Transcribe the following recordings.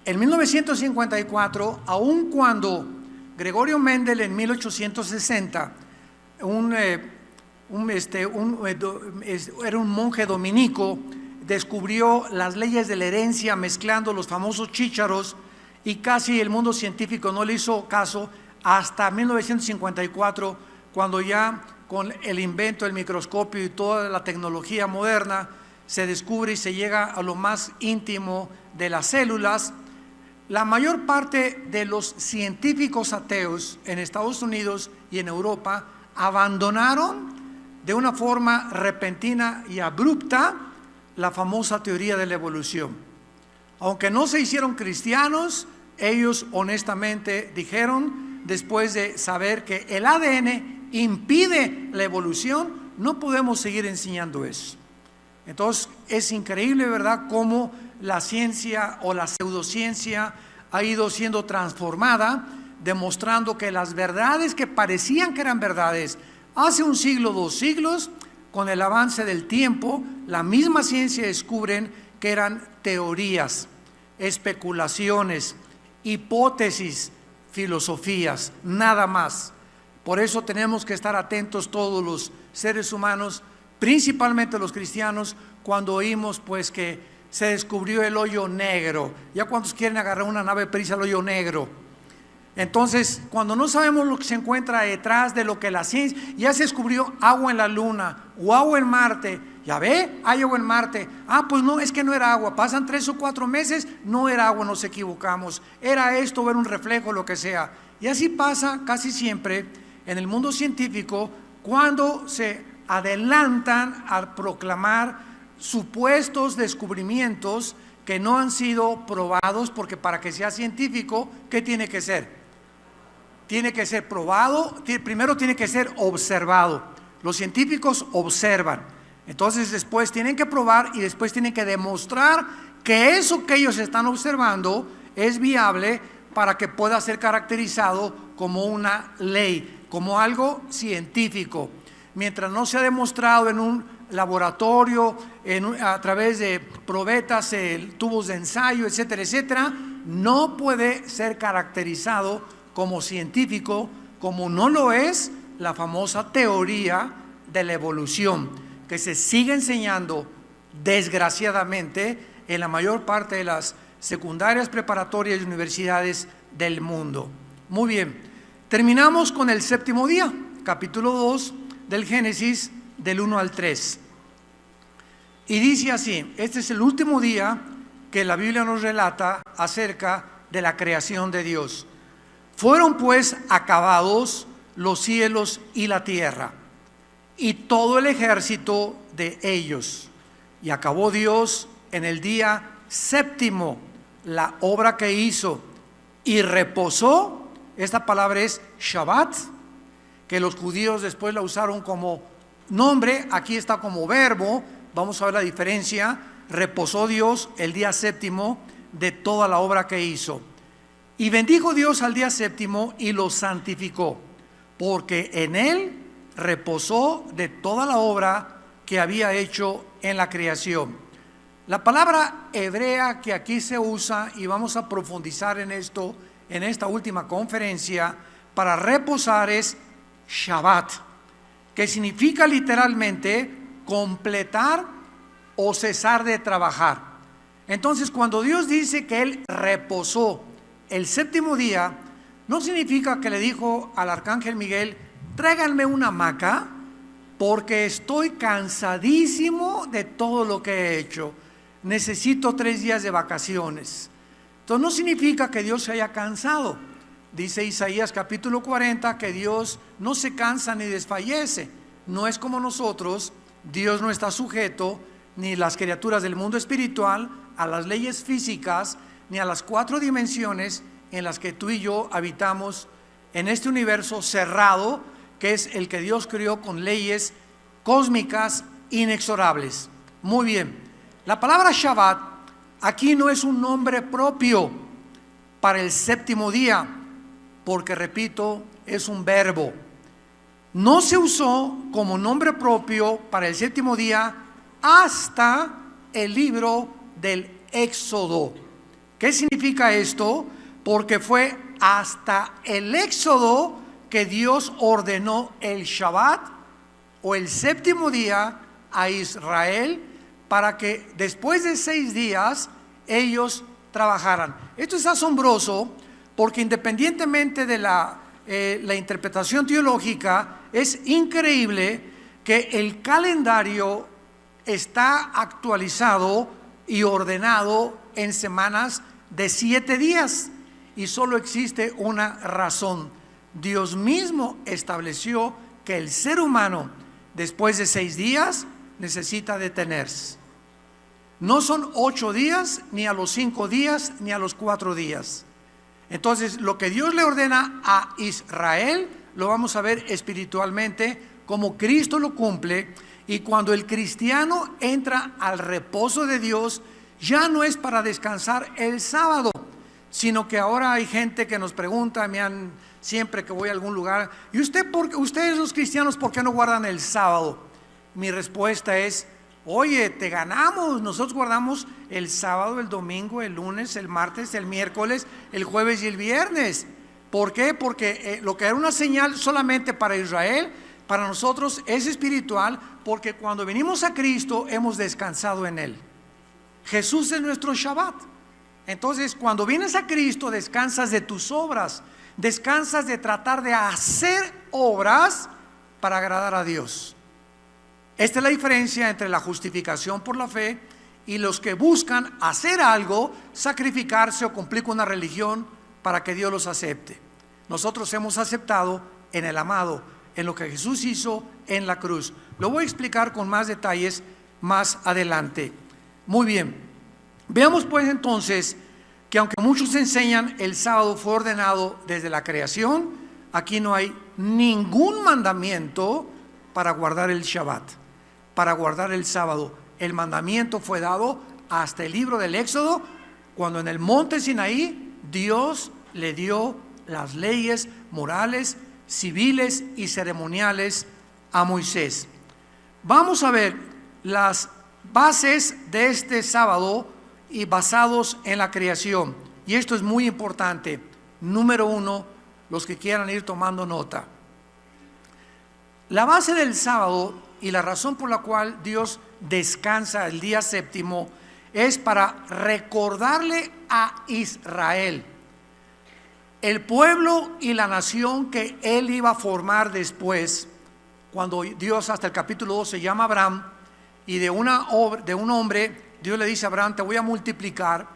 En 1954, aun cuando Gregorio Mendel en 1860, era un monje dominico, descubrió las leyes de la herencia mezclando los famosos chícharos, y casi el mundo científico no le hizo caso hasta 1954, cuando ya con el invento del microscopio y toda la tecnología moderna se descubre y se llega a lo más íntimo de las células. La mayor parte de los científicos ateos en Estados Unidos y en Europa abandonaron de una forma repentina y abrupta la famosa teoría de la evolución. Aunque no se hicieron cristianos, ellos honestamente dijeron, después de saber que el ADN impide la evolución, no podemos seguir enseñando eso. Entonces es increíble, ¿verdad?, cómo la ciencia o la pseudociencia ha ido siendo transformada, demostrando que las verdades que parecían que eran verdades hace un siglo, 2 siglos, con el avance del tiempo, la misma ciencia descubren que eran teorías, especulaciones, hipótesis, filosofías, nada más. Por eso tenemos que estar atentos todos los seres humanos, principalmente los cristianos, cuando oímos pues que se descubrió el hoyo negro. Ya cuántos quieren agarrar una nave prisa al hoyo negro. Entonces, cuando no sabemos lo que se encuentra detrás de lo que la ciencia, ya se descubrió agua en la luna o agua en Marte, ya ve, hay agua en Marte. Pues no, es que no era agua, pasan 3 o 4 meses, no era agua, nos equivocamos, era esto, era un reflejo, lo que sea. Y así pasa casi siempre en el mundo científico, cuando se adelantan a proclamar supuestos descubrimientos que no han sido probados, porque para que sea científico, ¿qué tiene que ser? Tiene que ser probado, primero tiene que ser observado. Los científicos observan, entonces después tienen que probar y después tienen que demostrar que eso que ellos están observando es viable para que pueda ser caracterizado como una ley, como algo científico. Mientras no se ha demostrado en un laboratorio, a través de probetas, tubos de ensayo, etcétera, etcétera, no puede ser caracterizado como científico, como no lo es la famosa teoría de la evolución, que se sigue enseñando desgraciadamente en la mayor parte de las secundarias, preparatorias y universidades del mundo. Muy bien, terminamos con el 7º día, capítulo 2 del Génesis, del 1 al 3. Y dice así: este es el último día que la Biblia nos relata acerca de la creación de Dios. Fueron pues acabados los cielos y la tierra, y todo el ejército de ellos. Y acabó Dios en el día 7º la obra que hizo, y reposó. Esta palabra es Shabbat, que los judíos después la usaron como nombre, aquí está como verbo. Vamos a ver la diferencia. Reposó Dios el día 7º de toda la obra que hizo. Y bendijo Dios al día 7º y lo santificó, porque en él reposó de toda la obra que había hecho en la creación. La palabra hebrea que aquí se usa, y vamos a profundizar en esto en esta última conferencia, para reposar es Shabbat, que significa literalmente completar o cesar de trabajar. Entonces, cuando Dios dice que Él reposó el 7º día, no significa que le dijo al arcángel Miguel: tráiganme una hamaca, porque estoy cansadísimo de todo lo que he hecho, necesito 3 días de vacaciones. Entonces no significa que Dios se haya cansado. Dice Isaías capítulo 40 que Dios no se cansa ni desfallece. No es como nosotros. Dios no está sujeto, ni las criaturas del mundo espiritual, a las leyes físicas, ni a las 4 dimensiones en las que tú y yo habitamos en este universo cerrado, que es el que Dios creó con leyes cósmicas inexorables. Muy bien, la palabra Shabbat aquí no es un nombre propio para el 7º día, porque repito, es un verbo. No se usó como nombre propio para el 7º día hasta el libro del Éxodo, ¿Qué significa esto? Porque fue hasta el Éxodo que Dios ordenó el Shabbat o el séptimo día a Israel para que después de 6 días ellos trabajaran. Esto es asombroso porque independientemente de la interpretación teológica, es increíble que el calendario está actualizado y ordenado en semanas de 7 días y solo existe una razón. Dios mismo estableció que el ser humano después de 6 días necesita detenerse. No son 8 días, ni a los 5 días, ni a los 4 días. Entonces, lo que Dios le ordena a Israel, lo vamos a ver espiritualmente, como Cristo lo cumple. Y cuando el cristiano entra al reposo de Dios, ya no es para descansar el sábado, sino que ahora hay gente que nos pregunta, siempre que voy a algún lugar, ¿y ustedes los cristianos por qué no guardan el sábado? Mi respuesta es, oye, te ganamos, nosotros guardamos el sábado, el domingo, el lunes, el martes, el miércoles, el jueves y el viernes. ¿Por qué? Porque lo que era una señal solamente para Israel, para nosotros es espiritual, porque cuando venimos a Cristo hemos descansado en Él. Jesús es nuestro Shabbat. Entonces, cuando vienes a Cristo, descansas de tus obras, descansas de tratar de hacer obras para agradar a Dios. Esta es la diferencia entre la justificación por la fe y los que buscan hacer algo, sacrificarse o cumplir con una religión para que Dios los acepte. Nosotros hemos aceptado en el amado, en lo que Jesús hizo en la cruz. Lo voy a explicar con más detalles más adelante. Muy bien, veamos pues entonces que aunque muchos enseñan el sábado fue ordenado desde la creación, aquí no hay ningún mandamiento para guardar el Shabbat, para guardar el sábado. El mandamiento fue dado hasta el libro del Éxodo, cuando en el monte Sinaí Dios le dio las leyes morales, civiles y ceremoniales a Moisés. Vamos a ver las bases de este sábado y basados en la creación. Y esto es muy importante. Número 1, los que quieran ir tomando nota. La base del sábado y la razón por la cual Dios descansa el día séptimo es para recordarle a Israel, el pueblo y la nación que él iba a formar después, cuando Dios hasta el capítulo 2 se llama Abraham, y de un hombre Dios le dice a Abraham, te voy a multiplicar,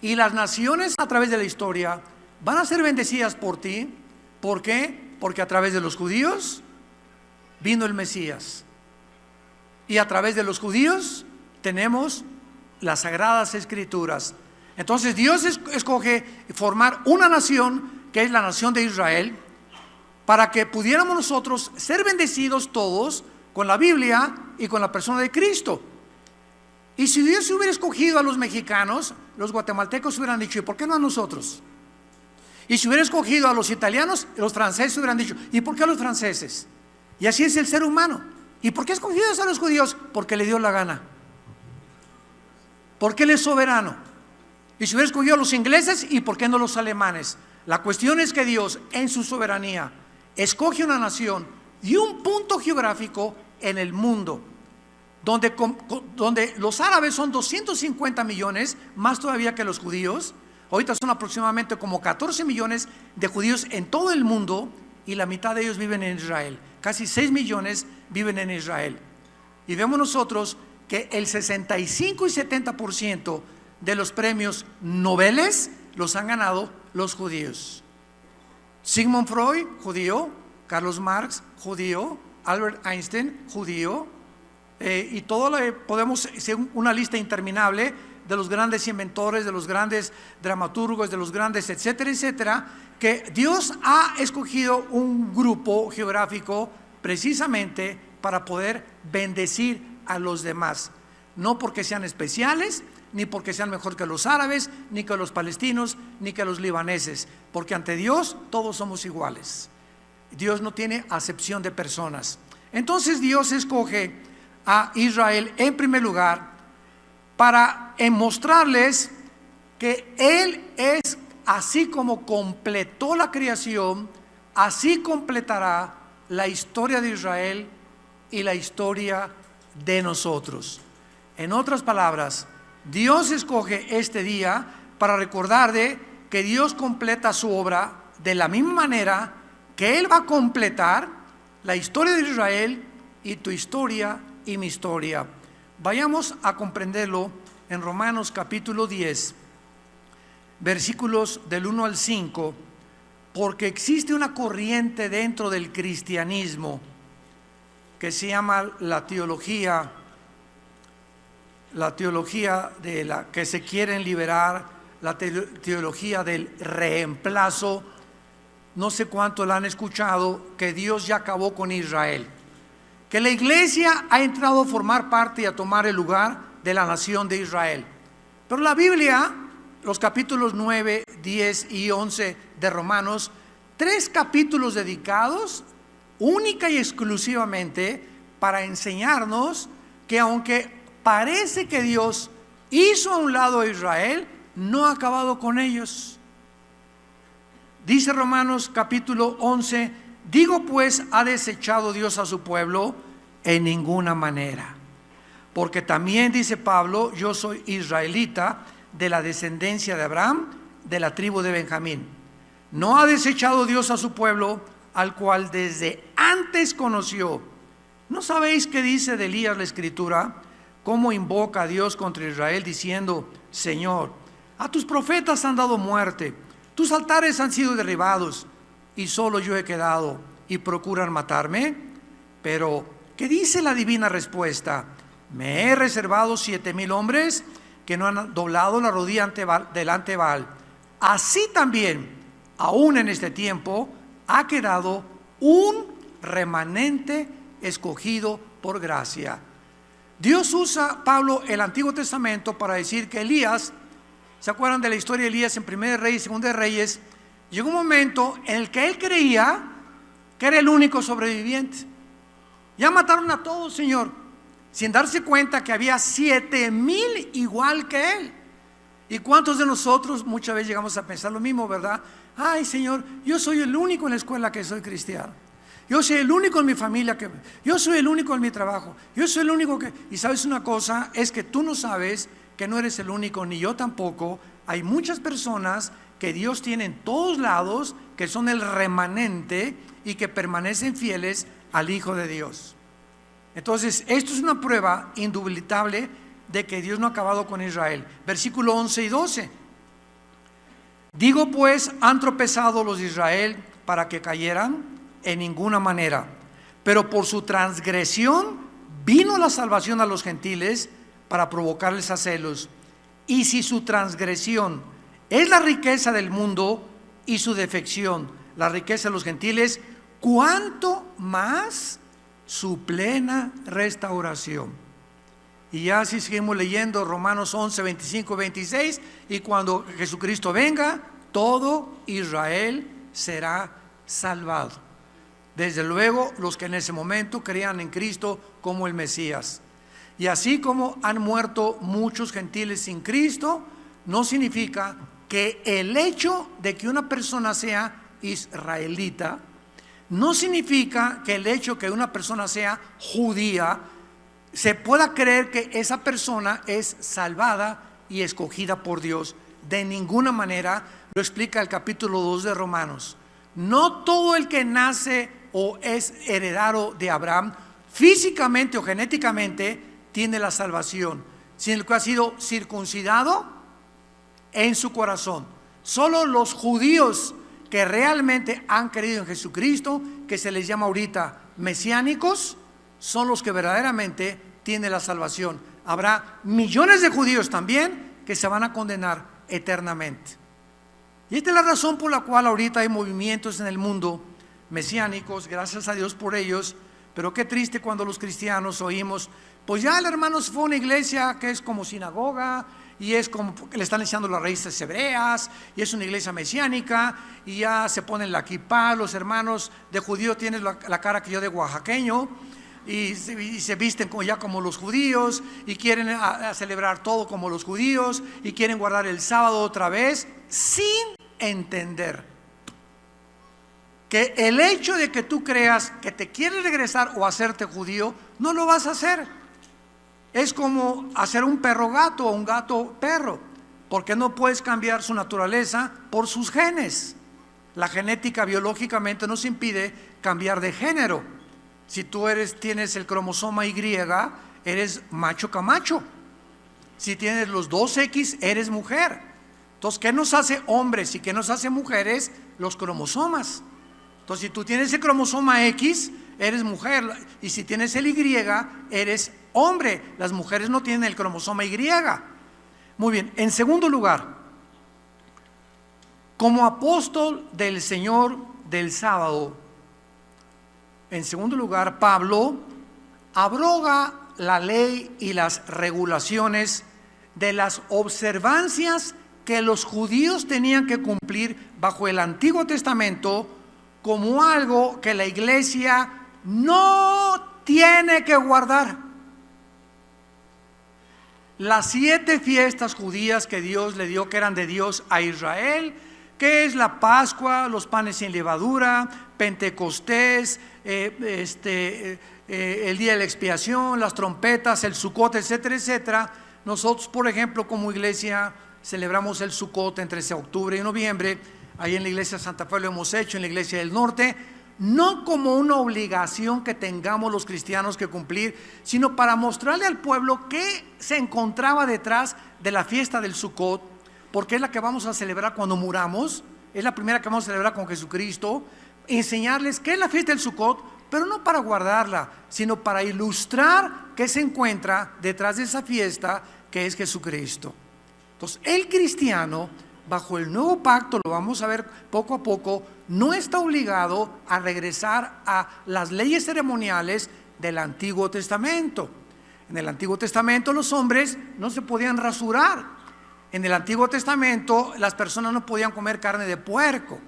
y las naciones a través de la historia van a ser bendecidas por ti. ¿Por qué? Porque a través de los judíos vino el Mesías, y a través de los judíos tenemos las Sagradas Escrituras. Entonces Dios escoge formar una nación, que es la nación de Israel, para que pudiéramos nosotros ser bendecidos todos con la Biblia y con la persona de Cristo. Y si Dios hubiera escogido a los mexicanos, los guatemaltecos hubieran dicho, ¿y por qué no a nosotros? Y si hubiera escogido a los italianos, los franceses hubieran dicho, ¿y por qué a los franceses? Y así es el ser humano. ¿Y por qué escogió a los judíos? Porque le dio la gana, porque Él es soberano. Y si hubiera escogido a los ingleses, ¿y por qué no los alemanes? La cuestión es que Dios, en su soberanía, escoge una nación y un punto geográfico en el mundo, donde los árabes son 250 millones, más todavía que los judíos. Ahorita son aproximadamente como 14 millones de judíos en todo el mundo, y la mitad de ellos viven en Israel. Casi 6 millones viven en Israel. Y vemos nosotros que el 65 y 70% de los premios Nobel los han ganado los judíos. Sigmund Freud, judío. Carlos Marx, judío. Albert Einstein, judío. Y todo podemos hacer una lista interminable de los grandes inventores, de los grandes dramaturgos, de los grandes etcétera, etcétera, que Dios ha escogido un grupo geográfico precisamente para poder bendecir a los demás, no porque sean especiales, ni porque sean mejor que los árabes, ni que los palestinos, ni que los libaneses, porque ante Dios todos somos iguales. Dios no tiene acepción de personas. Entonces Dios escoge a Israel en primer lugar para mostrarles que Él es, así como completó la creación, así completará la historia de Israel y la historia de nosotros. En otras palabras, Dios escoge este día para recordar que Dios completa su obra de la misma manera que Él va a completar la historia de Israel y tu historia y mi historia. Vayamos a comprenderlo en Romanos capítulo 10, versículos del 1 al 5, porque existe una corriente dentro del cristianismo que se llama la teología de la que se quieren liberar, la teología del reemplazo. No sé cuánto la han escuchado, que Dios ya acabó con Israel, que la iglesia ha entrado a formar parte y a tomar el lugar de la nación de Israel. Pero la Biblia, los capítulos 9, 10 y 11 de Romanos, 3 capítulos dedicados única y exclusivamente para enseñarnos que aunque parece que Dios hizo a un lado a Israel, no ha acabado con ellos. Dice Romanos capítulo 11, digo pues, ¿ha desechado Dios a su pueblo? En ninguna manera. Porque también dice Pablo, yo soy israelita de la descendencia de Abraham, de la tribu de Benjamín. ¿No ha desechado Dios a su pueblo, al cual desde antes conoció? ¿No sabéis qué dice de Elías la Escritura? Cómo invoca a Dios contra Israel diciendo, Señor, a tus profetas han dado muerte, tus altares han sido derribados, y solo yo he quedado, y procuran matarme. Pero, ¿qué dice la divina respuesta? Me he reservado 7,000 hombres que no han doblado la rodilla delante de Baal. Así también, aún en este tiempo, ha quedado un remanente escogido por gracia. Dios usa, Pablo, el Antiguo Testamento para decir que Elías, ¿se acuerdan de la historia de Elías en 1 Reyes, 2 Reyes? Llegó un momento en el que él creía que era el único sobreviviente. Ya mataron a todos, Señor, sin darse cuenta que había 7,000 igual que él. ¿Y cuántos de nosotros muchas veces llegamos a pensar lo mismo, verdad? Ay, Señor, yo soy el único en la escuela que soy cristiano. Yo soy el único en mi familia yo soy el único en mi trabajo. Yo soy el único que... Y sabes una cosa, es que tú no sabes que no eres el único, ni yo tampoco. Hay muchas personas que Dios tiene en todos lados, que son el remanente y que permanecen fieles al Hijo de Dios. Entonces, esto es una prueba indubitable de que Dios no ha acabado con Israel. Versículo 11 y 12. Digo pues, ¿han tropezado los de Israel para que cayeran? En ninguna manera. Pero por su transgresión vino la salvación a los gentiles para provocarles a celos. Y si su transgresión es la riqueza del mundo y su defección la riqueza de los gentiles, ¿cuánto más su plena restauración? Y ya si seguimos leyendo Romanos 11, 25 y 26, y cuando Jesucristo venga, todo Israel será salvado. Desde luego los que en ese momento creían en Cristo como el Mesías. Y así como han muerto muchos gentiles sin Cristo, no significa que el hecho de que una persona sea israelita, no significa que el hecho que una persona sea judía, se pueda creer que esa persona es salvada y escogida por Dios. De ninguna manera. Lo explica el capítulo 2 de Romanos. No todo el que nace o es heredero de Abraham físicamente o genéticamente tiene la salvación, sino el que ha sido circuncidado en su corazón. Solo los judíos que realmente han creído en Jesucristo, que se les llama ahorita mesiánicos, son los que verdaderamente tienen la salvación. Habrá millones de judíos también que se van a condenar eternamente. Y esta es la razón por la cual ahorita hay movimientos en el mundo mesiánicos, gracias a Dios por ellos. Pero qué triste cuando los cristianos oímos, pues ya el hermano se fue a una iglesia que es como sinagoga, y es como que le están enseñando las raíces hebreas, y es una iglesia mesiánica, y ya se ponen la kipá. Los hermanos de judío tienen la cara que yo de oaxaqueño. y se visten ya como los judíos y quieren a celebrar todo como los judíos y quieren guardar el sábado otra vez, sin entender que el hecho de que tú creas que te quieres regresar o hacerte judío, no lo vas a hacer. Es como hacer un perro gato o un gato perro, porque no puedes cambiar su naturaleza por sus genes. La genética biológicamente nos impide cambiar de género. Si tú tienes el cromosoma Y, eres macho camacho. Si tienes los 2X, eres mujer. Entonces, ¿qué nos hace hombres y qué nos hace mujeres? Los cromosomas. Entonces, si tú tienes el cromosoma X, eres mujer, y si tienes el Y, eres hombre. Las mujeres no tienen el cromosoma Y. Muy bien, en segundo lugar, como apóstol del Señor del sábado, en segundo lugar, Pablo abroga la ley y las regulaciones de las observancias que los judíos tenían que cumplir bajo el Antiguo Testamento, como algo que la iglesia no tiene que guardar. Las 7 fiestas judías que Dios le dio, que eran de Dios a Israel, que es la Pascua, los panes sin levadura, Pentecostés, el día de la expiación, las trompetas, el Sucot, etcétera, etcétera. Nosotros, por ejemplo, como iglesia, celebramos el Sucot entre octubre y noviembre. Ahí en la iglesia de Santa Fe lo hemos hecho, en la iglesia del norte, no como una obligación que tengamos los cristianos que cumplir, sino para mostrarle al pueblo qué se encontraba detrás de la fiesta del Sucot, porque es la que vamos a celebrar cuando muramos, es la primera que vamos a celebrar con Jesucristo. Enseñarles qué es la fiesta del Sucot, pero no para guardarla, sino para ilustrar qué se encuentra detrás de esa fiesta, que es Jesucristo. Entonces, el cristiano, bajo el nuevo pacto, lo vamos a ver poco a poco, no está obligado a regresar a las leyes ceremoniales del Antiguo Testamento. En el Antiguo Testamento los hombres no se podían rasurar. En el Antiguo Testamento las personas no podían comer carne de puerco.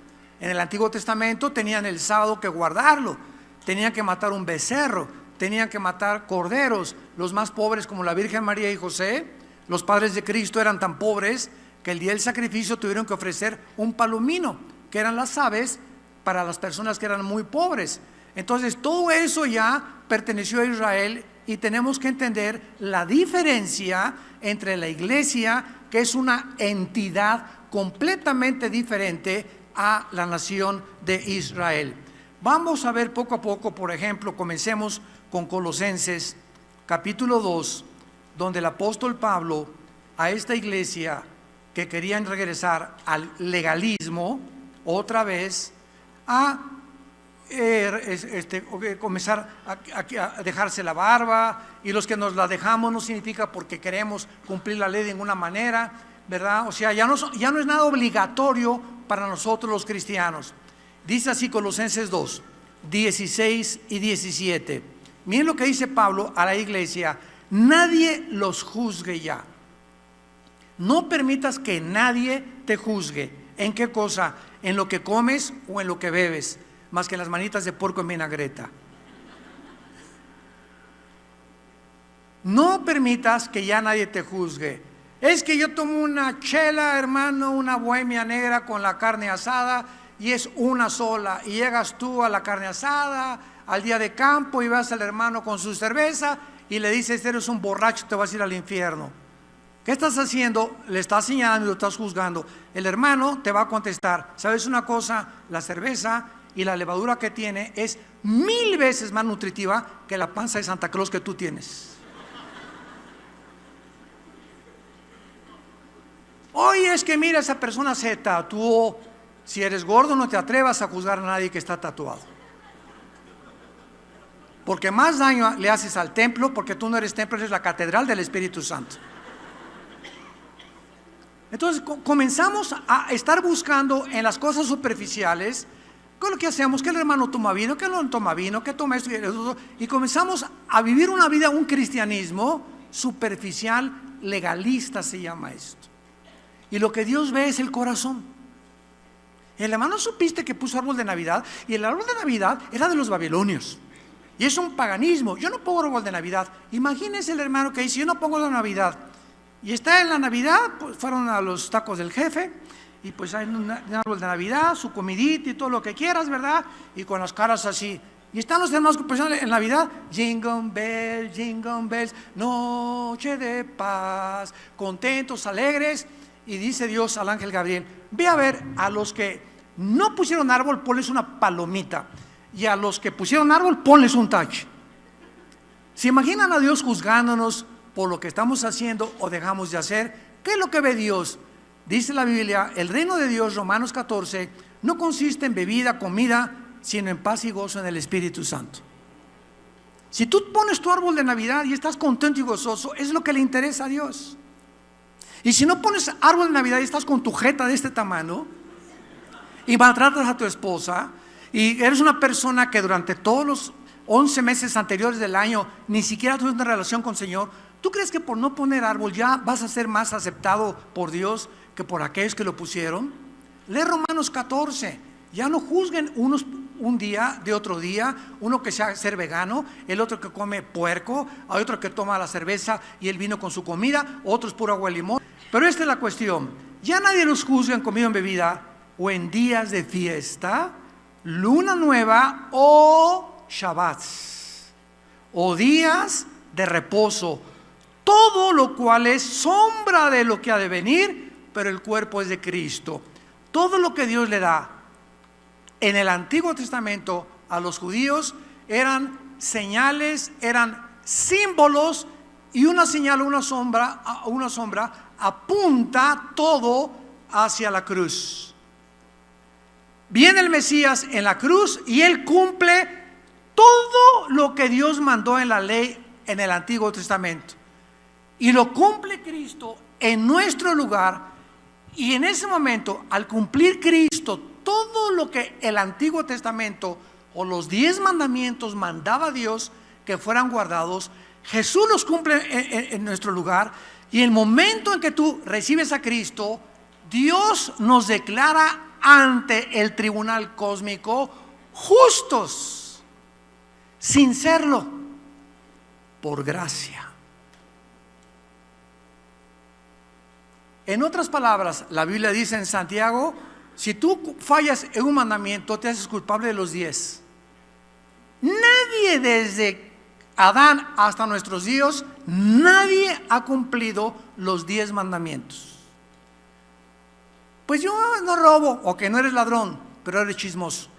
En el Antiguo Testamento tenían el sábado que guardarlo, tenían que matar un becerro, tenían que matar corderos. Los más pobres, como la Virgen María y José, los padres de Cristo, eran tan pobres que el día del sacrificio tuvieron que ofrecer un palomino, que eran las aves para las personas que eran muy pobres. Entonces todo eso ya perteneció a Israel, y tenemos que entender la diferencia entre la iglesia, que es una entidad completamente diferente a la nación de Israel. Vamos a ver poco a poco. Por ejemplo, comencemos con Colosenses capítulo 2, donde el apóstol Pablo, a esta iglesia que querían regresar al legalismo otra vez, a comenzar a dejarse la barba, y los que nos la dejamos no significa porque queremos cumplir la ley de ninguna manera, ¿verdad? O sea, ya no es nada obligatorio para nosotros los cristianos. Dice así Colosenses 2, 16 y 17. Miren lo que dice Pablo a la iglesia: nadie los juzgue ya. No permitas que nadie te juzgue. ¿En qué cosa? En lo que comes o en lo que bebes, más que en las manitas de puerco en vinagreta. No permitas que ya nadie te juzgue. Es que yo tomo una chela, hermano, una bohemia negra con la carne asada, y es una sola, y llegas tú a la carne asada, al día de campo, y vas al hermano con su cerveza y le dices: eres un borracho, te vas a ir al infierno. ¿Qué estás haciendo? Le estás señalando y lo estás juzgando. El hermano te va a contestar: ¿sabes una cosa? La cerveza y la levadura que tiene es 1000 veces más nutritiva que la panza de Santa Claus que tú tienes. Oye, es que mira, esa persona se tatuó. Si eres gordo, no te atrevas a juzgar a nadie que está tatuado, porque más daño le haces al templo, porque tú no eres templo, eres la catedral del Espíritu Santo. Entonces comenzamos a estar buscando en las cosas superficiales, con lo que hacemos, que el hermano toma vino, que no toma vino, que toma esto y eso, y comenzamos a vivir una vida, un cristianismo superficial, legalista se llama esto. Y lo que Dios ve es el corazón. El hermano, ¿supiste que puso árbol de Navidad? Y el árbol de Navidad era de los babilonios. Y es un paganismo. Yo no pongo árbol de Navidad. Imagínense el hermano que dice, yo no pongo la Navidad. Y está en la Navidad, pues fueron a los tacos del jefe, y pues hay un árbol de Navidad, su comidita y todo lo que quieras, ¿verdad? Y con las caras así. Y están los hermanos en Navidad, jingle bells, noche de paz, contentos, alegres. Y dice Dios al ángel Gabriel, ve a ver a los que no pusieron árbol, ponles una palomita. Y a los que pusieron árbol, ponles un tache. ¿Se imaginan a Dios juzgándonos por lo que estamos haciendo o dejamos de hacer? ¿Qué es lo que ve Dios? Dice la Biblia, el reino de Dios, Romanos 14, no consiste en bebida, comida, sino en paz y gozo en el Espíritu Santo. Si tú pones tu árbol de Navidad y estás contento y gozoso, es lo que le interesa a Dios. Y si no pones árbol de Navidad y estás con tu jeta de este tamaño y maltratas a tu esposa y eres una persona que durante todos los 11 meses anteriores del año ni siquiera tuviste una relación con el Señor, ¿tú crees que por no poner árbol ya vas a ser más aceptado por Dios que por aquellos que lo pusieron? Lee Romanos 14. Ya no juzguen unos un día de otro día, uno que sea ser vegano, el otro que come puerco, hay otro que toma la cerveza y el vino con su comida, otros puro agua de limón. Pero esta es la cuestión, ya nadie los juzga en comida o en bebida, o en días de fiesta, luna nueva o shabbats, o días de reposo, todo lo cual es sombra de lo que ha de venir, pero el cuerpo es de Cristo. Todo lo que Dios le da en el Antiguo Testamento a los judíos eran señales, eran símbolos, y una señal, una sombra apunta todo hacia la cruz. Viene el Mesías en la cruz y Él cumple todo lo que Dios mandó en la ley en el Antiguo Testamento. Y lo cumple Cristo en nuestro lugar. Y en ese momento, al cumplir Cristo todo lo que el Antiguo Testamento o los 10 mandamientos mandaba Dios que fueran guardados, Jesús los cumple en nuestro lugar. Y el momento en que tú recibes a Cristo, Dios nos declara ante el tribunal cósmico justos, sin serlo, por gracia. En otras palabras, la Biblia dice en Santiago, si tú fallas en un mandamiento, te haces culpable de los 10. Nadie desde Adán hasta nuestros días, nadie ha cumplido los 10 mandamientos. Pues yo no robo, o que no eres ladrón, pero eres chismoso.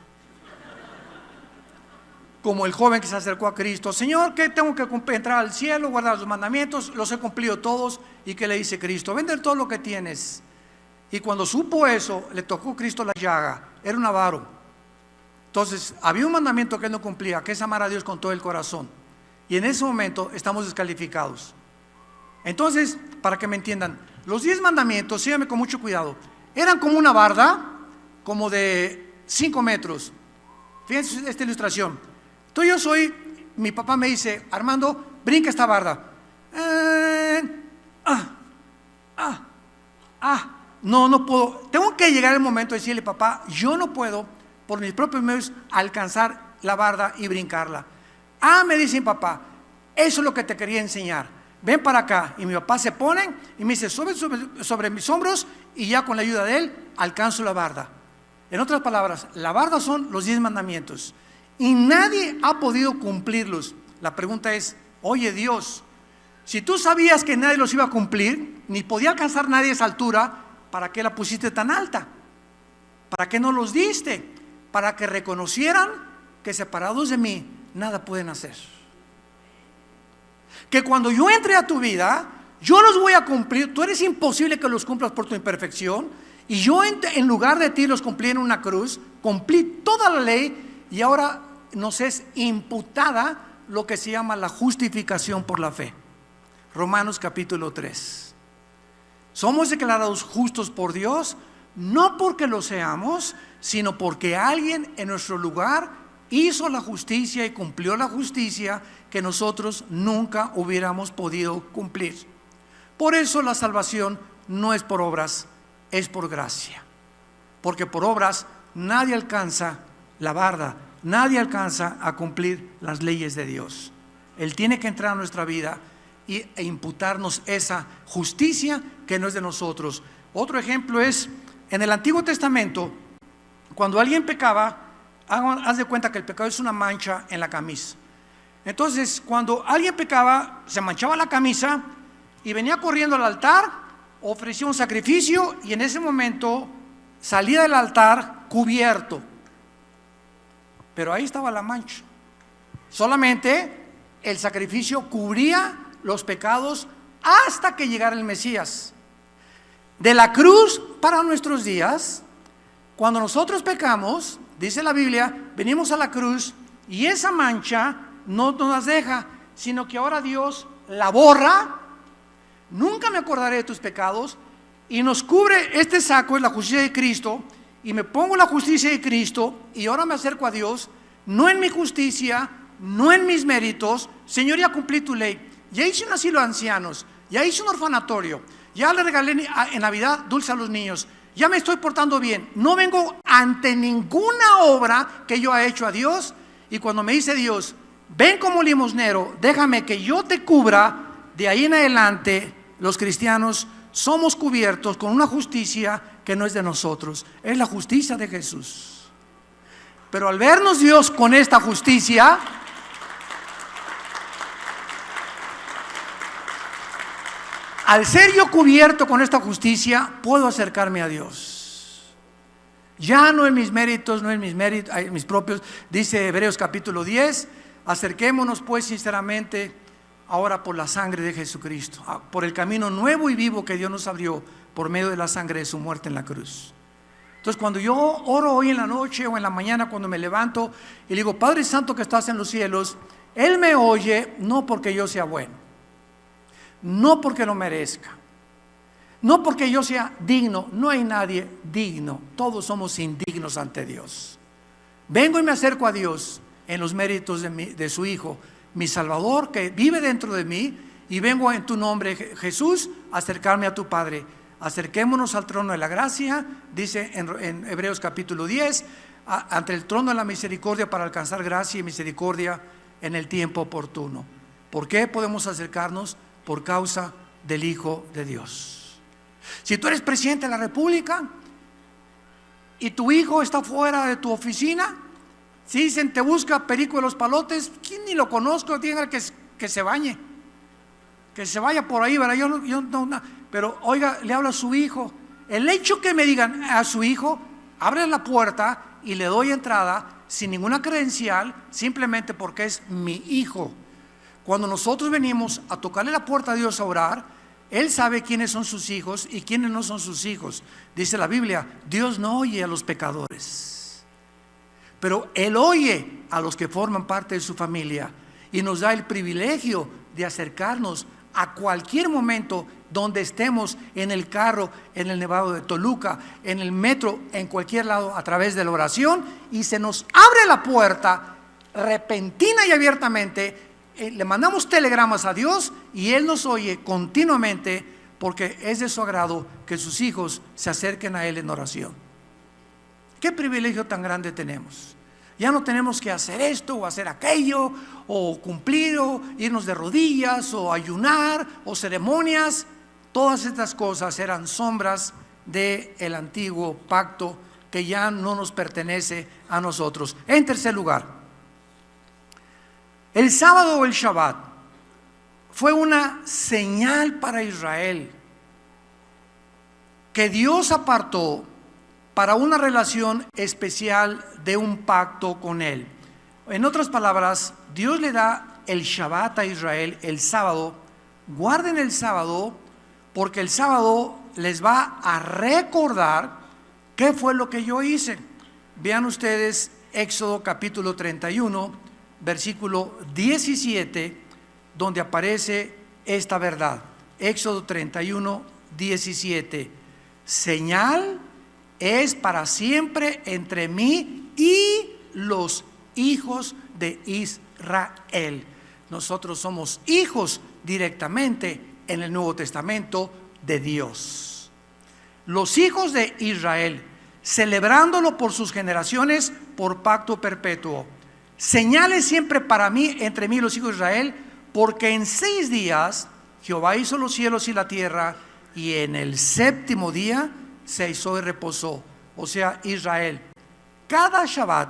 Como el joven que se acercó a Cristo, Señor, ¿qué tengo que entrar al cielo, guardar los mandamientos? Los he cumplido todos. ¿Y qué le dice Cristo? Vende todo lo que tienes. Y cuando supo eso, le tocó a Cristo la llaga. Era un avaro. Entonces, había un mandamiento que él no cumplía, que es amar a Dios con todo el corazón. Y en ese momento estamos descalificados. Entonces, para que me entiendan, los 10 mandamientos, síganme con mucho cuidado, eran como una barda, como de 5 metros. Fíjense esta ilustración. Entonces mi papá me dice, Armando, brinca esta barda. No puedo. Tengo que llegar el momento de decirle, papá, yo no puedo por mis propios medios alcanzar la barda y brincarla. Me dice mi papá, eso es lo que te quería enseñar. Ven para acá. Y mi papá se pone y me dice, sobre mis hombros, y ya con la ayuda de él alcanzo la barda. En otras palabras, la barda son los 10 mandamientos y nadie ha podido cumplirlos. La pregunta es, oye Dios, si tú sabías que nadie los iba a cumplir, ni podía alcanzar nadie esa altura, ¿para qué la pusiste tan alta? ¿Para qué no los diste? Para que reconocieran que separados de mí nada pueden hacer. Que cuando yo entre a tu vida, yo los voy a cumplir. Tú eres imposible que los cumplas por tu imperfección, y yo en lugar de ti los cumplí en una cruz, cumplí toda la ley, y ahora nos es imputada lo que se llama la justificación por la fe. Romanos capítulo 3. Somos declarados justos por Dios, no porque lo seamos, sino porque alguien en nuestro lugar hizo la justicia y cumplió la justicia que nosotros nunca hubiéramos podido cumplir. Por eso la salvación no es por obras, es por gracia. Porque por obras nadie alcanza la barda, nadie alcanza a cumplir las leyes de Dios. Él tiene que entrar a nuestra vida e imputarnos esa justicia que no es de nosotros. Otro ejemplo es en el Antiguo Testamento, cuando alguien pecaba, haz de cuenta que el pecado es una mancha en la camisa. Entonces, cuando alguien pecaba, se manchaba la camisa y venía corriendo al altar, ofrecía un sacrificio y en ese momento salía del altar cubierto. Pero ahí estaba la mancha. Solamente el sacrificio cubría los pecados hasta que llegara el Mesías. De la cruz para nuestros días, cuando nosotros pecamos, dice la Biblia, venimos a la cruz y esa mancha no nos las deja, sino que ahora Dios la borra. Nunca me acordaré de tus pecados, y nos cubre este saco, es la justicia de Cristo, y me pongo la justicia de Cristo y ahora me acerco a Dios, no en mi justicia, no en mis méritos. Señor, ya cumplí tu ley, ya hice un asilo de ancianos, ya hice un orfanatorio, ya le regalé en Navidad dulce a los niños, ya me estoy portando bien, no vengo ante ninguna obra que yo haya hecho a Dios. Y cuando me dice Dios, ven como limosnero, déjame que yo te cubra, de ahí en adelante los cristianos somos cubiertos con una justicia que no es de nosotros, es la justicia de Jesús. Pero al vernos Dios con esta justicia, al ser yo cubierto con esta justicia, puedo acercarme a Dios. Ya no en mis méritos, no en mis propios. Dice Hebreos capítulo 10, acerquémonos pues sinceramente ahora por la sangre de Jesucristo, por el camino nuevo y vivo que Dios nos abrió por medio de la sangre de su muerte en la cruz. Entonces, cuando yo oro hoy en la noche o en la mañana, cuando me levanto y le digo, Padre Santo que estás en los cielos, Él me oye no porque yo sea bueno, no porque lo merezca, no porque yo sea digno. No hay nadie digno, todos somos indignos ante Dios. Vengo y me acerco a Dios en los méritos de su Hijo, mi Salvador, que vive dentro de mí, y vengo en tu nombre, Jesús, a acercarme a tu Padre. Acerquémonos al trono de la gracia, dice en Hebreos capítulo 10, ante el trono de la misericordia para alcanzar gracia y misericordia en el tiempo oportuno. ¿Por qué podemos acercarnos? Por causa del Hijo de Dios. Si tú eres presidente de la República y tu hijo está fuera de tu oficina, si dicen te busca Perico de los Palotes, ¿quién ni lo conozco? Diga que se bañe, que se vaya por ahí, ¿verdad? Yo no, pero oiga, le habla a su hijo. El hecho que me digan a su hijo, abre la puerta y le doy entrada sin ninguna credencial, simplemente porque es mi hijo. Cuando nosotros venimos a tocarle la puerta a Dios a orar, Él sabe quiénes son sus hijos y quiénes no son sus hijos. Dice la Biblia, Dios no oye a los pecadores, pero Él oye a los que forman parte de su familia y nos da el privilegio de acercarnos a cualquier momento donde estemos, en el carro, en el Nevado de Toluca, en el metro, en cualquier lado, a través de la oración, y se nos abre la puerta repentina y abiertamente. Le mandamos telegramas a Dios y Él nos oye continuamente, porque es de su agrado que sus hijos se acerquen a Él en oración. ¿Qué privilegio tan grande tenemos? Ya no tenemos que hacer esto o hacer aquello, o cumplir, o irnos de rodillas, o ayunar, o ceremonias. Todas estas cosas eran sombras del antiguo pacto que ya no nos pertenece a nosotros. En tercer lugar, el sábado o el Shabbat fue una señal para Israel que Dios apartó para una relación especial de un pacto con Él. En otras palabras, Dios le da el Shabbat a Israel, el sábado. Guarden el sábado, porque el sábado les va a recordar qué fue lo que yo hice. Vean ustedes Éxodo capítulo 31, versículo 17, donde aparece esta verdad. Éxodo 31, 17. Señal es para siempre entre mí y los hijos de Israel. Nosotros somos hijos directamente en el Nuevo Testamento de Dios. Los hijos de Israel, celebrándolo por sus generaciones por pacto perpetuo. señales siempre para mí, entre mí y los hijos de Israel, porque en 6 días Jehová hizo los cielos y la tierra, y en el 7º día se hizo y reposó. O sea, Israel, cada Shabbat,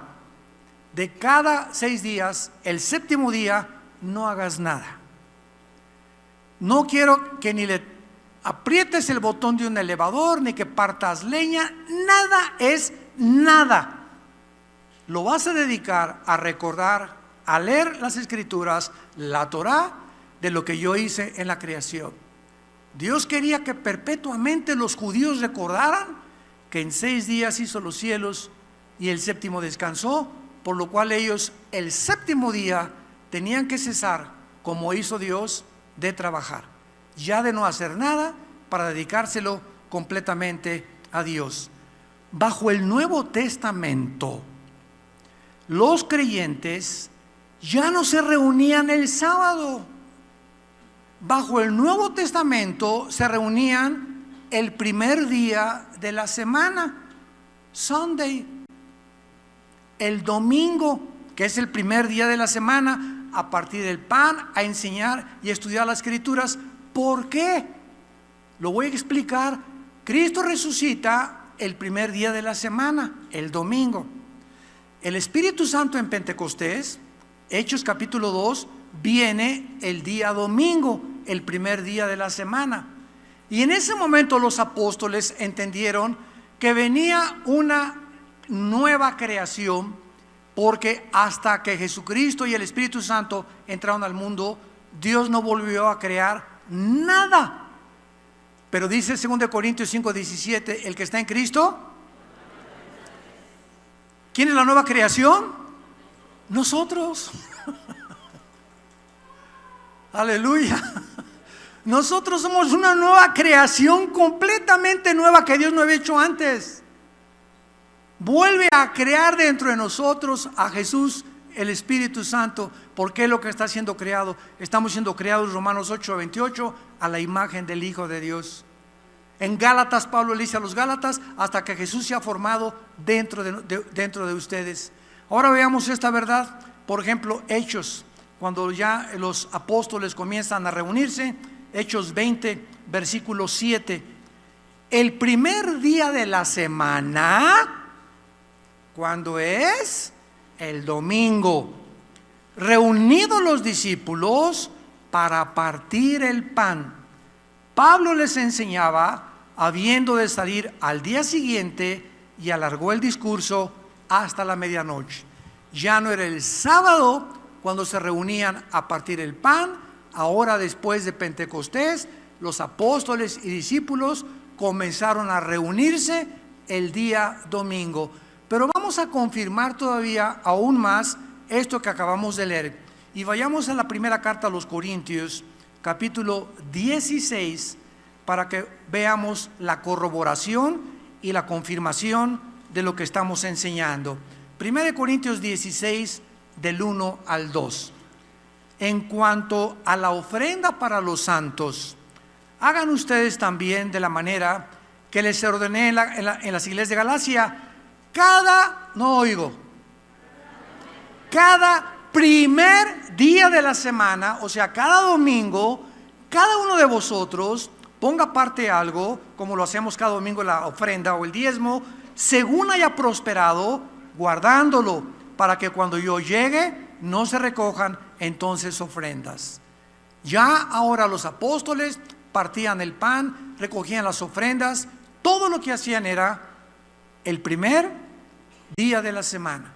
de cada 6 días, el 7º día, no hagas nada. No quiero que ni le aprietes el botón de un elevador, ni que partas leña, nada es nada. Lo vas a dedicar a recordar, a leer las escrituras, la Torá, de lo que yo hice en la creación. Dios quería que perpetuamente los judíos recordaran que en 6 días hizo los cielos y el 7º descansó, por lo cual ellos el 7º día tenían que cesar, como hizo Dios, de trabajar, ya de no hacer nada, para dedicárselo completamente a Dios. Bajo el Nuevo Testamento, los creyentes ya no se reunían el sábado. Bajo el Nuevo Testamento se reunían el primer día de la semana, Sunday. El domingo, que es el primer día de la semana, a partir del pan, a enseñar y estudiar las escrituras. ¿Por qué? Lo voy a explicar. Cristo resucita el primer día de la semana, el domingo. El Espíritu Santo en Pentecostés, Hechos capítulo 2, viene el día domingo, el primer día de la semana. Y en ese momento los apóstoles entendieron que venía una nueva creación, porque hasta que Jesucristo y el Espíritu Santo entraron al mundo, Dios no volvió a crear nada. Pero dice 2 Corintios 5:17, el que está en Cristo, ¿quién es la nueva creación? Nosotros. Aleluya. Nosotros somos una nueva creación, completamente nueva, que Dios no había hecho antes. Vuelve a crear dentro de nosotros a Jesús, el Espíritu Santo, porque es lo que está siendo creado. Estamos siendo creados, Romanos 8:28, a la imagen del Hijo de Dios. En Gálatas, Pablo le dice a los Gálatas, hasta que Jesús se ha formado dentro de ustedes. Ahora veamos esta verdad. Por ejemplo, Hechos, cuando ya los apóstoles comienzan a reunirse, Hechos 20, versículo 7. El primer día de la semana, ¿cuándo es? El domingo. Reunidos los discípulos para partir el pan, Pablo les enseñaba, habiendo de salir al día siguiente, y alargó el discurso hasta la medianoche. Ya no era el sábado cuando se reunían a partir el pan. Ahora, después de Pentecostés, los apóstoles y discípulos comenzaron a reunirse el día domingo. Pero vamos a confirmar todavía aún más esto que acabamos de leer. Y vayamos a la primera carta a los Corintios, capítulo 16, para que veamos la corroboración y la confirmación de lo que estamos enseñando. 1 Corintios 16, del 1 al 2. En cuanto a la ofrenda para los santos, hagan ustedes también de la manera que les ordené en las iglesias de Galacia. Cada primer día de la semana, o sea, cada domingo, cada uno de vosotros ponga aparte algo, como lo hacemos cada domingo, la ofrenda o el diezmo, según haya prosperado, guardándolo, para que cuando yo llegue no se recojan entonces ofrendas. Ya ahora los apóstoles partían el pan, recogían las ofrendas. Todo lo que hacían era el primer día de la semana.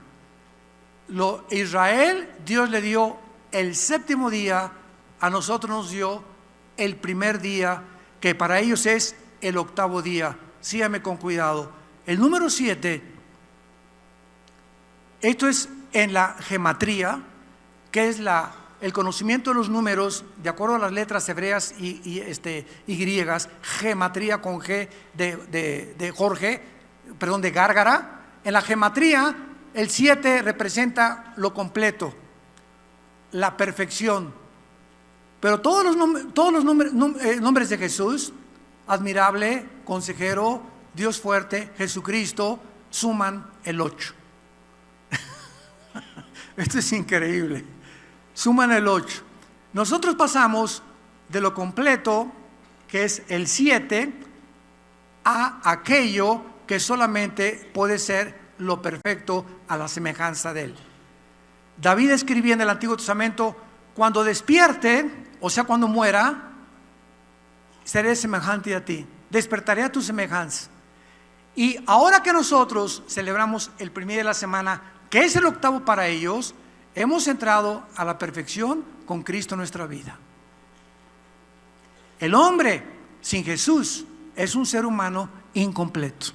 Israel, Dios le dio el 7º día, a nosotros nos dio el primer día, que para ellos es el 8º día. Sígame con cuidado. El número 7, esto es en la gematría, que es el conocimiento de los números de acuerdo a las letras hebreas y griegas. Gematría con G de Jorge, perdón, de Gárgara. En la gematría, el 7 representa lo completo, la perfección. Pero todos los nombres de Jesús, admirable, consejero, Dios fuerte, Jesucristo, suman el 8. Esto es increíble. Suman el 8. Nosotros pasamos de lo completo, que es el 7, a aquello que solamente puede ser lo perfecto a la semejanza de Él. David escribía en el Antiguo Testamento: cuando despierte, o sea, cuando muera, seré semejante a ti, despertaré a tu semejanza. Y ahora que nosotros celebramos el primer día de la semana, que es el octavo para ellos, hemos entrado a la perfección con Cristo en nuestra vida. El hombre sin Jesús es un ser humano incompleto.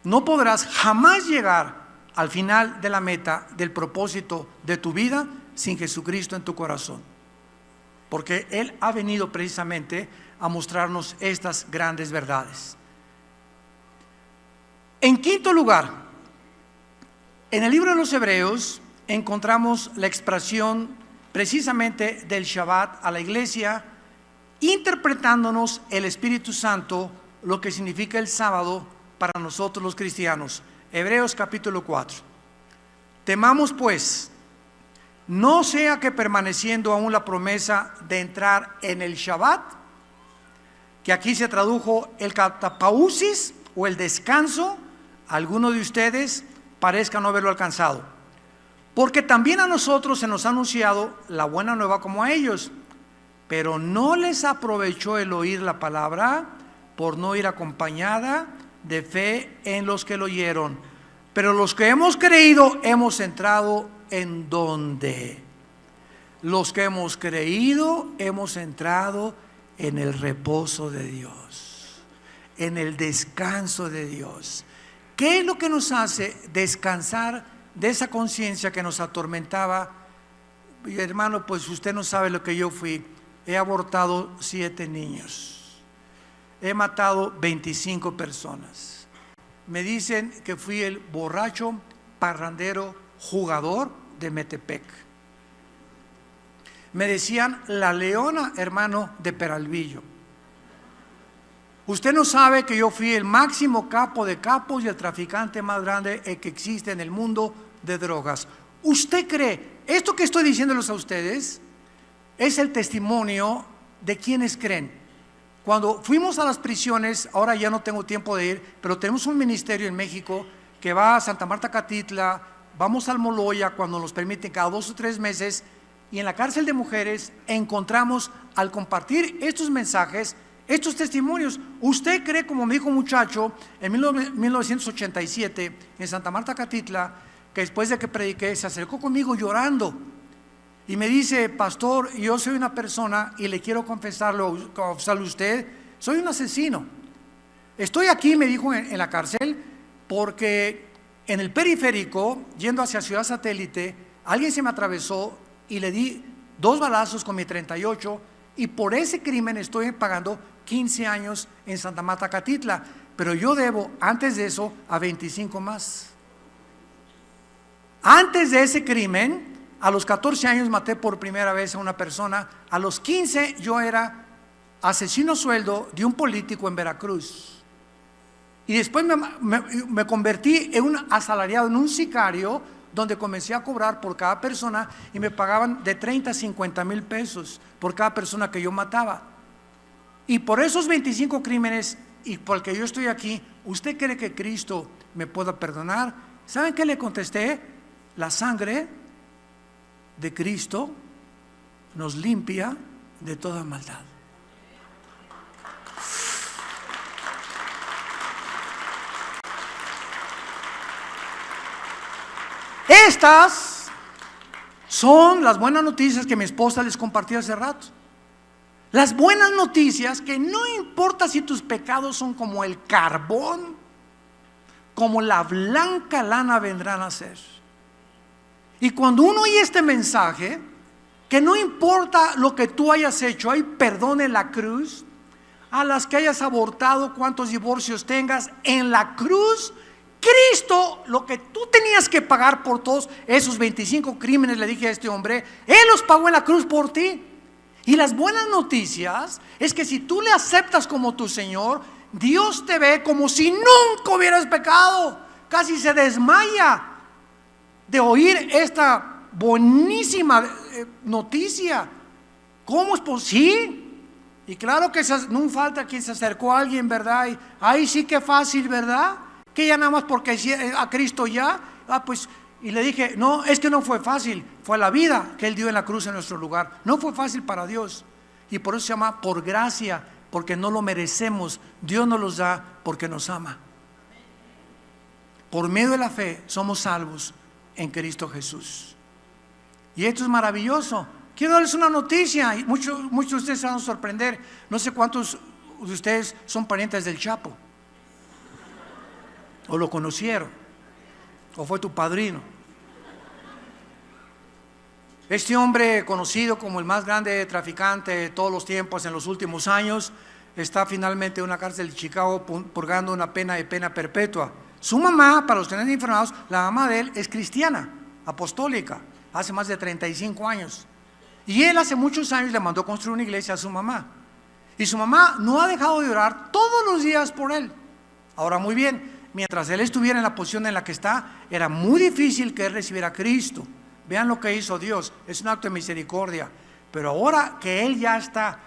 No podrás jamás llegar al final de la meta del propósito de tu vida sin Jesucristo en tu corazón, porque Él ha venido precisamente a mostrarnos estas grandes verdades. En quinto lugar, en el libro de los Hebreos encontramos la expresión precisamente del Shabbat a la iglesia, interpretándonos el Espíritu Santo, lo que significa el sábado para nosotros los cristianos. Hebreos capítulo 4. Temamos pues, no sea que permaneciendo aún la promesa de entrar en el Shabbat, que aquí se tradujo el catapausis o el descanso, alguno de ustedes parezca no haberlo alcanzado. Porque también a nosotros se nos ha anunciado la buena nueva como a ellos, pero no les aprovechó el oír la palabra por no ir acompañada de fe en los que lo oyeron. Pero los que hemos creído hemos entrado en donde. Los que hemos creído hemos entrado en el reposo de Dios, en el descanso de Dios. ¿Qué es lo que nos hace descansar de esa conciencia que nos atormentaba? Y hermano, pues usted no sabe lo que yo fui. He abortado 7 niños, he matado 25 personas. Me dicen que fui el borracho, parrandero, jugador de Metepec. Me decían la leona, hermano, de Peralvillo. Usted no sabe que yo fui el máximo capo de capos y el traficante más grande que existe en el mundo de drogas. ¿Usted cree? Esto que estoy diciéndoles a ustedes es el testimonio de quienes creen. Cuando fuimos a las prisiones, ahora ya no tengo tiempo de ir, pero tenemos un ministerio en México que va a Santa Marta Catitla, vamos al Moloya cuando nos permiten cada 2 o 3 meses, y en la cárcel de mujeres encontramos, al compartir estos mensajes, estos testimonios. ¿Usted cree, como me dijo un muchacho en 1987 en Santa Marta Catitla, que después de que prediqué se acercó conmigo llorando y me dice: pastor, yo soy una persona y le quiero confesarlo a usted, soy un asesino. Estoy aquí, me dijo, en la cárcel porque en el periférico, yendo hacia Ciudad Satélite, alguien se me atravesó y le di 2 balazos con mi 38, y por ese crimen estoy pagando 15 años en Santa Marta Catitla, pero yo debo antes de eso a 25 más. Antes de ese crimen, a los 14 años maté por primera vez a una persona. A los 15 yo era asesino a sueldo de un político en Veracruz. Y después me convertí en un asalariado, en un sicario, donde comencé a cobrar por cada persona y me pagaban de 30 a 50 mil pesos por cada persona que yo mataba. Y por esos 25 crímenes y por el que yo estoy aquí, ¿usted cree que Cristo me pueda perdonar? ¿Saben qué le contesté? La sangre de Cristo nos limpia de toda maldad. Estas son las buenas noticias que mi esposa les compartió hace rato. Las buenas noticias que no importa si tus pecados son como el carbón, como la blanca lana vendrán a ser. Y cuando uno oye este mensaje, que no importa lo que tú hayas hecho, hay perdón en la cruz, a las que hayas abortado, cuántos divorcios tengas, en la cruz, Cristo, lo que tú tenías que pagar por todos esos 25 crímenes, le dije a este hombre, Él los pagó en la cruz por ti. Y las buenas noticias es que si tú le aceptas como tu Señor, Dios te ve como si nunca hubieras pecado. casi se desmaya de oír esta buenísima noticia. ¿Cómo es posible? Sí. Y claro que no falta quien se acercó a alguien, ¿verdad? Y ahí sí que fácil, ¿verdad? Que ya nada más porque a Cristo ya. Pues, y le dije, no, es que no fue fácil, fue la vida que Él dio en la cruz en nuestro lugar. No fue fácil para Dios. Y por eso se llama por gracia, porque no lo merecemos. Dios nos los da porque nos ama. Por medio de la fe somos salvos en Cristo Jesús. Y esto es maravilloso. Quiero darles una noticia, y muchos de ustedes se van a sorprender. No sé cuántos de ustedes son parientes del Chapo, o lo conocieron, o fue tu padrino. Este hombre, conocido como el más grande traficante de todos los tiempos en los últimos años, está finalmente en una cárcel de Chicago purgando una pena de pena perpetua. Su mamá, para los que no están informados, la mamá de él es cristiana, apostólica, hace más de 35 años. Y él hace muchos años le mandó construir una iglesia a su mamá. Y su mamá no ha dejado de orar todos los días por él. Ahora, muy bien, mientras él estuviera en la posición en la que está, era muy difícil que él recibiera a Cristo. Vean lo que hizo Dios, es un acto de misericordia. Pero ahora que él ya está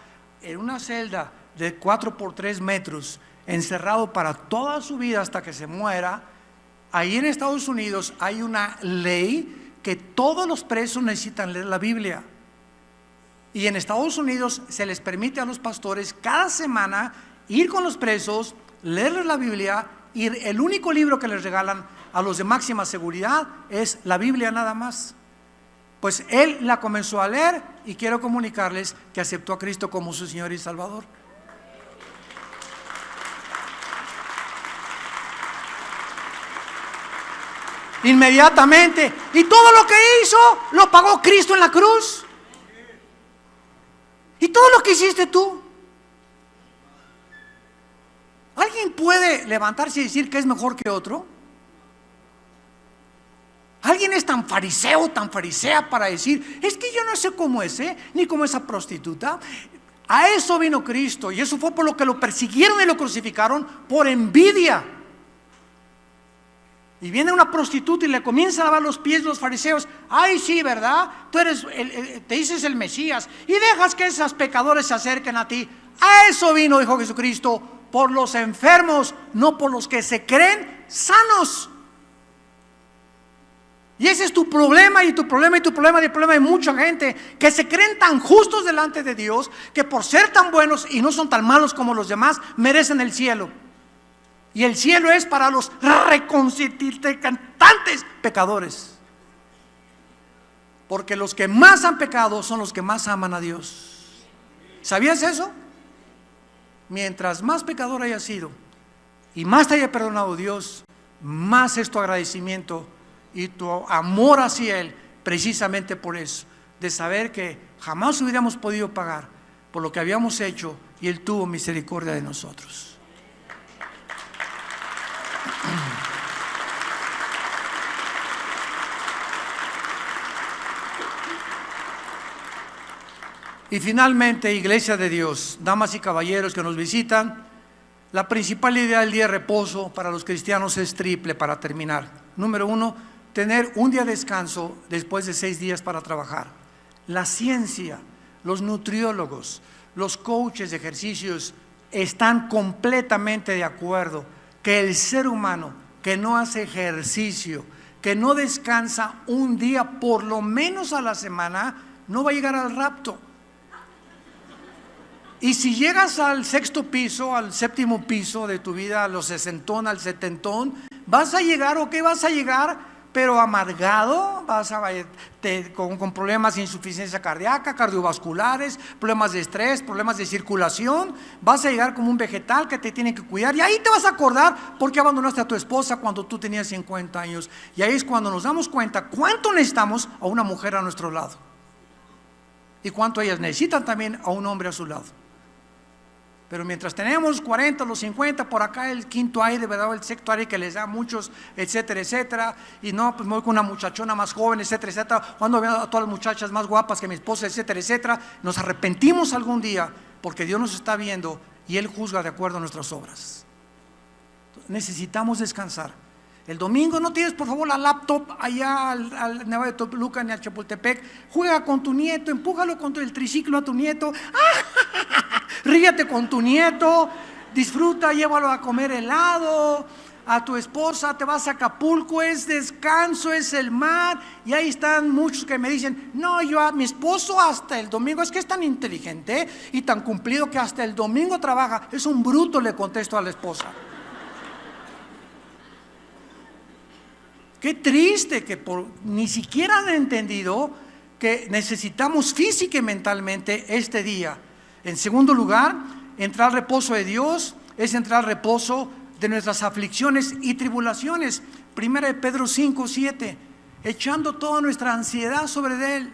en una celda de 4 por 3 metros, encerrado para toda su vida hasta que se muera, ahí en Estados Unidos hay una ley que todos los presos necesitan leer la Biblia. Y en Estados Unidos se les permite a los pastores cada semana ir con los presos, leerles la Biblia, y el único libro que les regalan a los de máxima seguridad es la Biblia nada más. Pues él la comenzó a leer y quiero comunicarles que aceptó a Cristo como su Señor y Salvador. Inmediatamente. Y todo lo que hizo lo pagó Cristo en la cruz. Y todo lo que hiciste tú. ¿Alguien puede levantarse y decir que es mejor que otro? ¿Alguien es tan fariseo, tan farisea para decir, es que yo no sé cómo es, ni cómo esa prostituta? A eso vino Cristo, y eso fue por lo que lo persiguieron y lo crucificaron, por envidia. Y viene una prostituta y le comienza a lavar los pies los fariseos. Ay, sí, ¿verdad? Tú eres, te dices el Mesías, y dejas que esos pecadores se acerquen a ti. A eso vino, dijo Jesucristo, por los enfermos, no por los que se creen sanos. Y ese es tu problema, y tu problema, y tu problema, y el problema de mucha gente que se creen tan justos delante de Dios, que por ser tan buenos y no son tan malos como los demás, merecen el cielo. Y el cielo es para los reconciliantes pecadores. Porque los que más han pecado son los que más aman a Dios. ¿Sabías eso? Mientras más pecador hayas sido y más te haya perdonado Dios, más es tu agradecimiento y tu amor hacia Él, precisamente por eso, de saber que jamás hubiéramos podido pagar por lo que habíamos hecho y Él tuvo misericordia de nosotros. Y finalmente, Iglesia de Dios, damas y caballeros que nos visitan, la principal idea del día de reposo para los cristianos es triple para terminar. Número 1, tener un día de descanso después de 6 días para trabajar. La ciencia, los nutriólogos, los coaches de ejercicios están completamente de acuerdo que el ser humano que no hace ejercicio, que no descansa un día por lo menos a la semana, no va a llegar al rapto. Y si llegas al 6º piso, al 7º piso de tu vida, a los 60, al 70, vas a llegar, ¿o qué vas a llegar? Pero amargado, con problemas de insuficiencia cardíaca, cardiovasculares, problemas de estrés, problemas de circulación. Vas a llegar como un vegetal que te tiene que cuidar. Y ahí te vas a acordar por qué abandonaste a tu esposa cuando tú tenías 50 años. Y ahí es cuando nos damos cuenta cuánto necesitamos a una mujer a nuestro lado. Y cuánto ellas necesitan también a un hombre a su lado. Pero mientras tenemos 40, los 50, por acá el quinto aire, ¿verdad? El sexto aire que les da a muchos, etcétera, etcétera. Y no, pues me voy con una muchachona más joven, etcétera, etcétera. Cuando veo a todas las muchachas más guapas que mi esposa, etcétera, etcétera. Nos arrepentimos algún día porque Dios nos está viendo y Él juzga de acuerdo a nuestras obras. Necesitamos descansar. El domingo no tienes, por favor, la laptop allá al Nevado de Toluca ni al Chapultepec. Juega con tu nieto, empújalo con el triciclo a tu nieto. Ríete con tu nieto, disfruta, llévalo a comer helado. A tu esposa, te vas a Acapulco, es descanso, es el mar. Y ahí están muchos que me dicen: no, yo a mi esposo hasta el domingo, es que es tan inteligente y tan cumplido que hasta el domingo trabaja. Es un bruto, le contesto a la esposa. Qué triste que ni siquiera han entendido que necesitamos física y mentalmente este día. En segundo lugar, entrar al reposo de Dios es entrar al reposo de nuestras aflicciones y tribulaciones. Primera de Pedro 5:7, echando toda nuestra ansiedad sobre Él,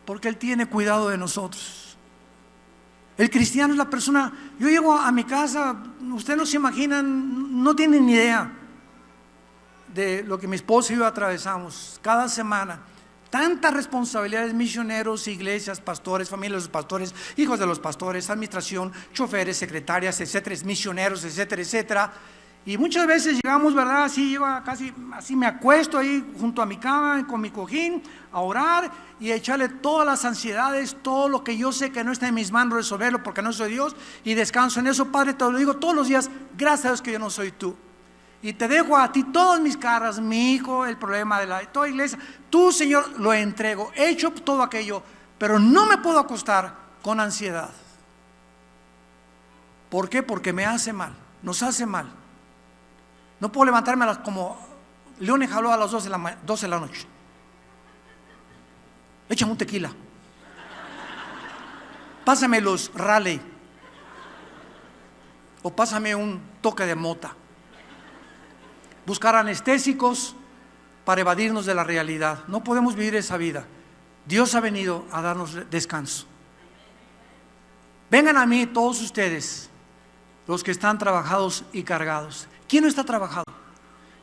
porque Él tiene cuidado de nosotros. El cristiano es la persona. Yo llego a mi casa, ustedes no se imaginan, no tienen ni idea de lo que mi esposa y yo atravesamos cada semana. Tantas responsabilidades: misioneros, iglesias, pastores, familias de los pastores, hijos de los pastores, administración, choferes, secretarias, etcétera, misioneros, etcétera, etcétera. Y muchas veces llegamos, ¿verdad? Así, yo casi así me acuesto ahí junto a mi cama con mi cojín a orar y a echarle todas las ansiedades, todo lo que yo sé que no está en mis manos resolverlo porque no soy Dios, y descanso en eso. Padre, te lo digo todos los días: gracias a Dios que yo no soy tú. Y te dejo a ti todas mis cargas, mi hijo, el problema de toda iglesia. Tú, Señor, lo entrego. He hecho todo aquello, pero no me puedo acostar con ansiedad. ¿Por qué? Porque me hace mal, nos hace mal. No puedo levantarme como Leone jaló a las 12 de la noche. Échame un tequila. Pásame los Raleigh. O pásame un toque de mota. Buscar anestésicos para evadirnos de la realidad. No podemos vivir esa vida. Dios ha venido a darnos descanso. Vengan a mí todos ustedes, los que están trabajados y cargados. ¿Quién no está trabajado?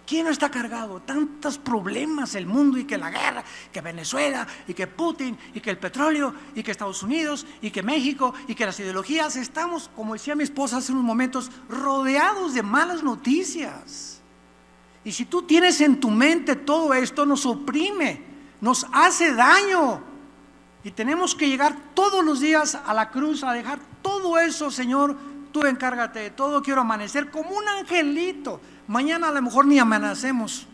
¿Quién no está cargado? Tantos problemas, el mundo, y que la guerra, que Venezuela, y que Putin, y que el petróleo, y que Estados Unidos, y que México, y que las ideologías. Estamos, como decía mi esposa hace unos momentos, rodeados de malas noticias. Y si tú tienes en tu mente todo esto, nos oprime, nos hace daño. Y tenemos que llegar todos los días a la cruz a dejar todo eso. Señor, tú encárgate de todo. Quiero amanecer como un angelito. Mañana a lo mejor ni amanecemos.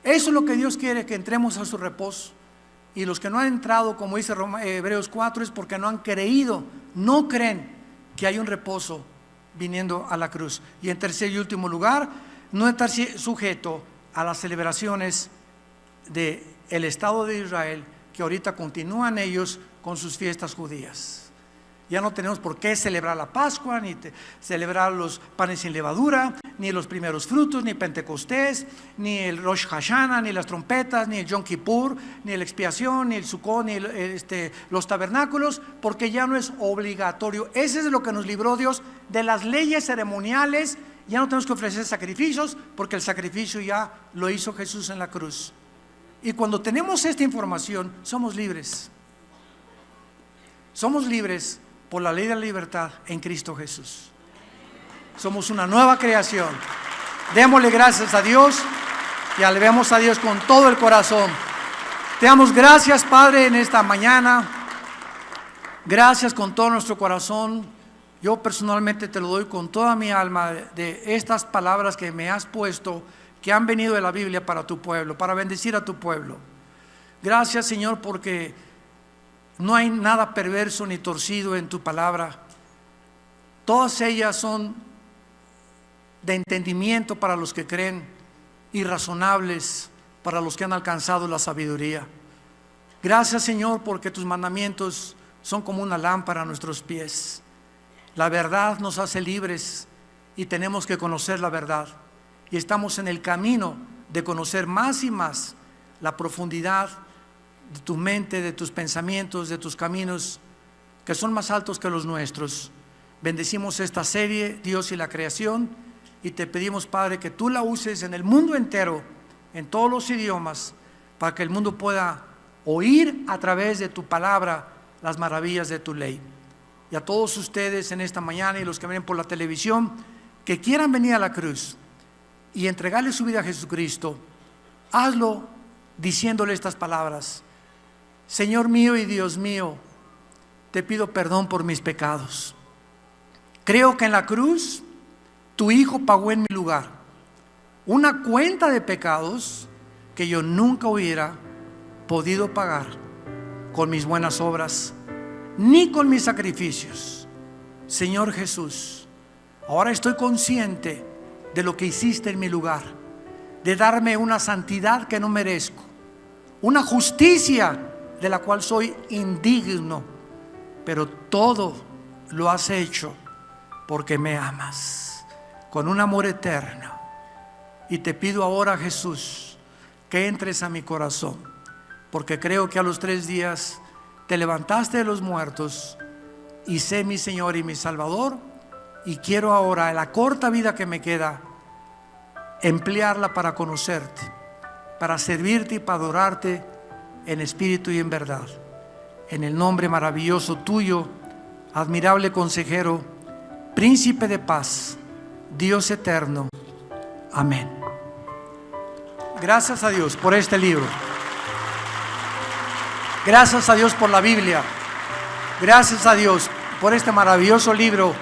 Eso es lo que Dios quiere, que entremos a su reposo. Y los que no han entrado, como dice Hebreos 4, es porque no han creído, no creen que hay un reposo viniendo a la cruz. Y en tercer y último lugar, no estar sujeto a las celebraciones del Estado de Israel, que ahorita continúan ellos con sus fiestas judías. Ya no tenemos por qué celebrar la Pascua, ni celebrar los panes sin levadura, ni los primeros frutos, ni Pentecostés, ni el Rosh Hashanah, ni las trompetas, ni el Yom Kippur, ni la expiación, ni el Sukkot, ni los tabernáculos, porque ya no es obligatorio. Ese es lo que nos libró Dios de las leyes ceremoniales. Ya no tenemos que ofrecer sacrificios, porque el sacrificio ya lo hizo Jesús en la cruz. Y cuando tenemos esta información, somos libres. Somos libres por la ley de la libertad en Cristo Jesús. Somos una nueva creación. Démosle gracias a Dios y alabemos a Dios con todo el corazón. Te damos gracias, Padre, en esta mañana. Gracias con todo nuestro corazón. Yo personalmente te lo doy con toda mi alma de estas palabras que me has puesto, que han venido de la Biblia para tu pueblo, para bendecir a tu pueblo. Gracias, Señor, porque no hay nada perverso ni torcido en tu palabra. Todas ellas son de entendimiento para los que creen y razonables para los que han alcanzado la sabiduría. Gracias, Señor, porque tus mandamientos son como una lámpara a nuestros pies. La verdad nos hace libres y tenemos que conocer la verdad. Y estamos en el camino de conocer más y más la profundidad de tu mente, de tus pensamientos, de tus caminos, que son más altos que los nuestros. Bendecimos esta serie, Dios y la creación, y te pedimos, Padre, que tú la uses en el mundo entero, en todos los idiomas, para que el mundo pueda oír a través de tu palabra las maravillas de tu ley. Y a todos ustedes en esta mañana y los que ven por la televisión, que quieran venir a la cruz, y entregarle su vida a Jesucristo, hazlo diciéndole estas palabras: Señor mío y Dios mío, te pido perdón por mis pecados. Creo que en la cruz tu Hijo pagó en mi lugar una cuenta de pecados que yo nunca hubiera podido pagar con mis buenas obras ni con mis sacrificios. Señor Jesús, ahora estoy consciente de lo que hiciste en mi lugar, de darme una santidad que no merezco, una justicia de la cual soy indigno, pero todo lo has hecho porque me amas con un amor eterno. Y te pido ahora, Jesús, que entres a mi corazón, porque creo que a los 3 días te levantaste de los muertos y sé mi Señor y mi Salvador, y quiero ahora, en la corta vida que me queda, emplearla para conocerte, para servirte y para adorarte en espíritu y en verdad. En el nombre maravilloso tuyo, admirable consejero, príncipe de paz, Dios eterno. Amén. Gracias a Dios por este libro. Gracias a Dios por la Biblia. Gracias a Dios por este maravilloso libro